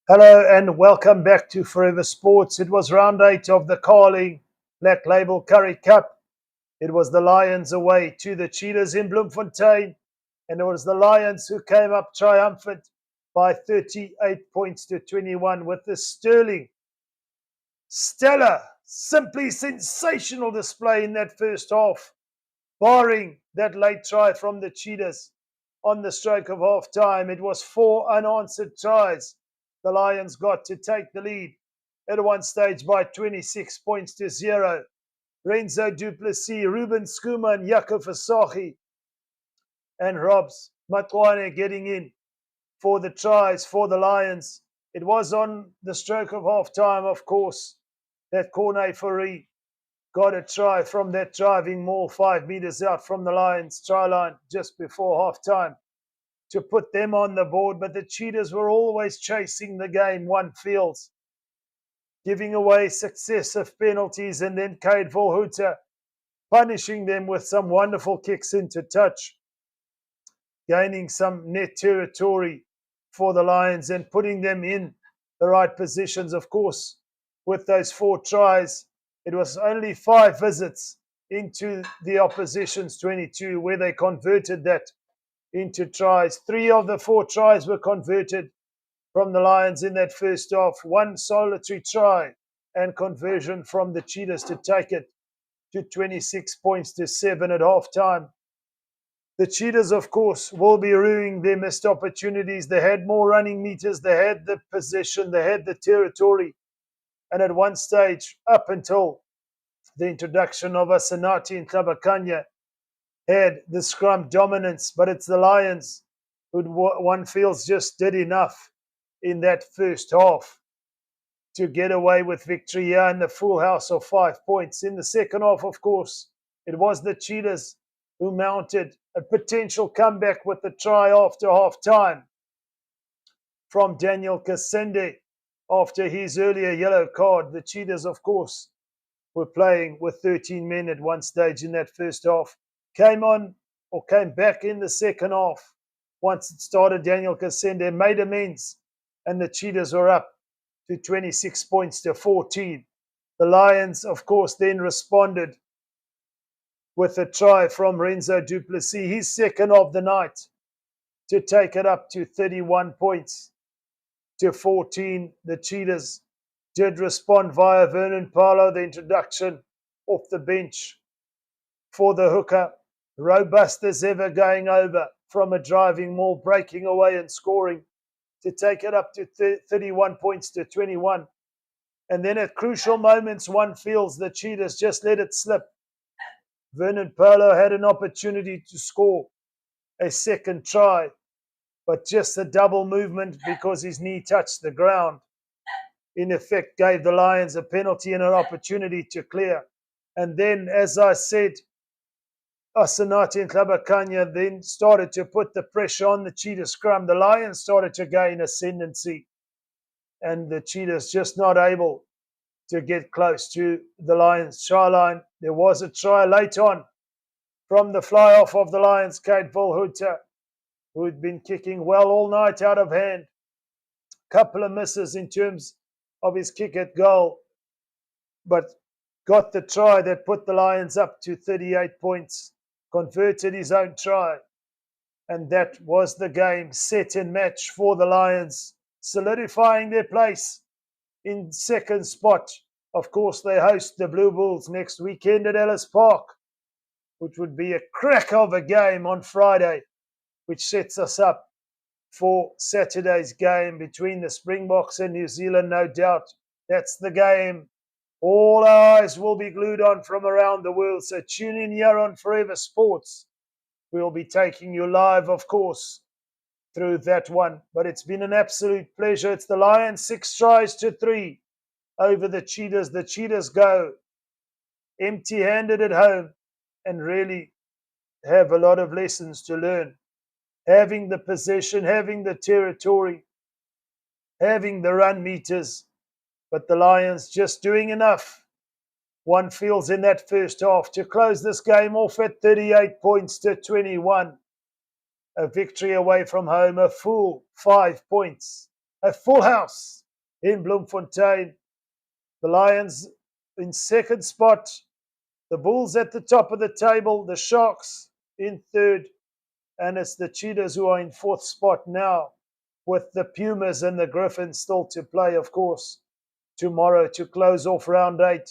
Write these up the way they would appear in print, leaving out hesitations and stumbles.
Hello and welcome back to Forever Sports. It was round 8 of the Carling Black Label Currie Cup. It was the Lions away to the Cheetahs in Bloemfontein, and it was the Lions who came up triumphant by 38 points to 21 with the stellar, simply sensational display in that first half, barring that late try from the Cheetahs on the stroke of half time. It was 4 unanswered tries the Lions got to take the lead at one stage by 26 points to 0. Renzo Duplessis, Ruben Skuma, and Jaco Versace and Robs Matwane getting in for the tries for the Lions. It was on the stroke of half time, of course, that Corne Fourie got a try from that driving maul 5 meters out from the Lions try line just before half time to put them on the board. But the Cheetahs were always chasing the game, one feels, giving away successive penalties, and then Cade Volhuta punishing them with some wonderful kicks into touch, gaining some net territory for the Lions and putting them in the right positions. Of course, with those 4 tries, it was only 5 visits into the opposition's 22 where they converted that into tries. 3 of the 4 tries were converted from the Lions in that first half. 1 solitary try and conversion from the Cheetahs to take it to 26 points to 7 at half time. The Cheetahs, of course, will be ruining their missed opportunities. They had more running meters, they had the possession, they had the territory. And at one stage, up until the introduction of Asanati and Tlabakanya, had the scrum dominance. But it's the Lions who one feels just did enough in that first half to get away with victory here in the full house of 5 points. In the second half, of course, it was the Cheetahs who mounted a potential comeback with the try after half time from Daniel Kasende after his earlier yellow card. The Cheetahs, of course, were playing with 13 men at one stage in that first half. Came back in the second half. Once it started, Daniel Kasende made amends, and the Cheetahs were up to 26 points to 14. The Lions, of course, then responded with a try from Renzo Duplessis, his second of the night, to take it up to 31 points to 14. The Cheetahs did respond via Vernon Paulo, the introduction off the bench for the hooker. Robust as ever, going over from a driving maul, breaking away and scoring to take it up to 31 points to 21. And then at crucial moments, one feels the Cheetahs just let it slip. Vernon Paulo had an opportunity to score a second try, but just a double movement because his knee touched the ground, in effect, gave the Lions a penalty and an opportunity to clear. And then, as I said, Asanati and Tlabakanya then started to put the pressure on the Cheetah scrum. The Lions started to gain ascendancy, and the Cheetahs just not able to get close to the Lions' try line. There was a try late on from the fly-off of the Lions, Cade Volhuta, who had been kicking well all night out of hand. Couple of misses in terms of his kick at goal, but got the try that put the Lions up to 38 points, converted his own try, and that was the game set and match for the Lions, solidifying their place in second spot. Of course, they host the Blue Bulls next weekend at Ellis Park, which would be a crack of a game on Friday, which sets us up for Saturday's game between the Springboks and New Zealand, no doubt. That's the game all our eyes will be glued on from around the world. So tune in here on Forever Sports. We'll be taking you live, of course, through that one. But it's been an absolute pleasure. It's the Lions 6 tries to 3 over the Cheetahs. The Cheetahs go empty-handed at home and really have a lot of lessons to learn. Having the possession, having the territory, having the run meters, but the Lions just doing enough, one feels, in that first half to close this game off at 38 points to 21. A victory away from home, a full 5 points a full house in Bloemfontein. The Lions in second spot, the Bulls at the top of the table, the Sharks in third, and it's the Cheetahs who are in fourth spot now, with the Pumas and the Griffins still to play, of course, tomorrow to close off round 8.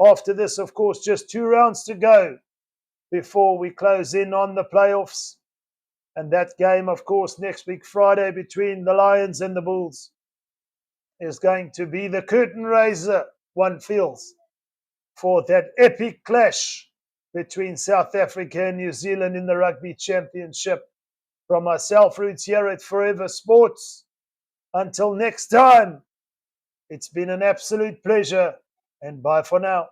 After this, of course, just 2 rounds to go before we close in on the playoffs. And that game, of course, next week, Friday, between the Lions and the Bulls is going to be the curtain raiser, one feels, for that epic clash between South Africa and New Zealand in the Rugby Championship. From myself, Roots, here at Forever Sports. Until next time, it's been an absolute pleasure, and bye for now.